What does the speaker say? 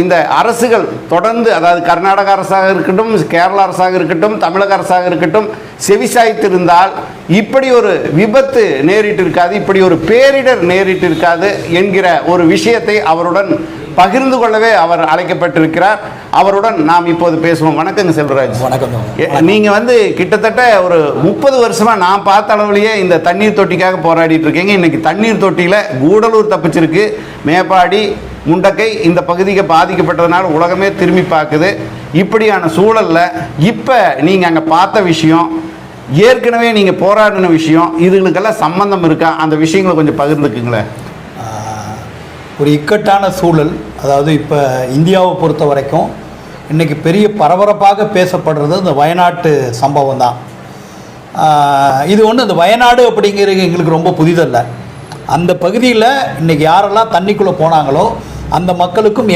இந்த அரசுகள் தொடர்ந்து, அதாவது கர்நாடக அரசாக இருக்கட்டும், கேரள அரசாக இருக்கட்டும், தமிழக அரசாக இருக்கட்டும், செவிசாய்த்திருந்தால் இப்படி ஒரு விபத்து நேரிட்டு இருக்காது, இப்படி ஒரு பேரிடர் நேரிட்டு இருக்காது என்கிற ஒரு விஷயத்தை அவருடன் பகிர்ந்து கொள்ளவே அவர் அழைக்கப்பட்டிருக்கிறார். அவருடன் நாம் இப்போது பேசுவோம். வணக்கங்க செல்வராஜ். வணக்கம். நீங்கள் கிட்டத்தட்ட ஒரு 30 வருஷமாக நான் பார்த்த அளவுலேயே இந்த தண்ணீர் தொட்டிக்காக போராடிட்டு இருக்கீங்க. இன்னைக்கு தண்ணீர் தொட்டியில் கூடலூர் தப்பிச்சிருக்கு, மேப்பாடி, முண்டக்கை இந்த பகுதிக்கு பாதிக்கப்பட்டதுனால உலகமே திரும்பி பார்க்குது. இப்படியான சூழலில் இப்போ நீங்கள் அங்கே பார்த்த விஷயம், ஏற்கனவே நீங்கள் போராடின விஷயம், இதுகளுக்கெல்லாம் சம்பந்தம் இருக்கா? அந்த விஷயங்களை கொஞ்சம் பகிர்ந்துக்குங்களேன். ஒரு இக்கட்டான சூழல். அதாவது இப்போ இந்தியாவை பொறுத்த வரைக்கும் இன்றைக்கி பெரிய பரபரப்பாக பேசப்படுறது இந்த வயநாட்டு சம்பவம் தான். இது ஒன்று, இந்த வயநாடு அப்படிங்கிறது எங்களுக்கு ரொம்ப புதிதல்ல. அந்த பகுதியில் இன்றைக்கி யாரெல்லாம் தண்ணிக்குள்ளே போனாங்களோ அந்த மக்களுக்கும்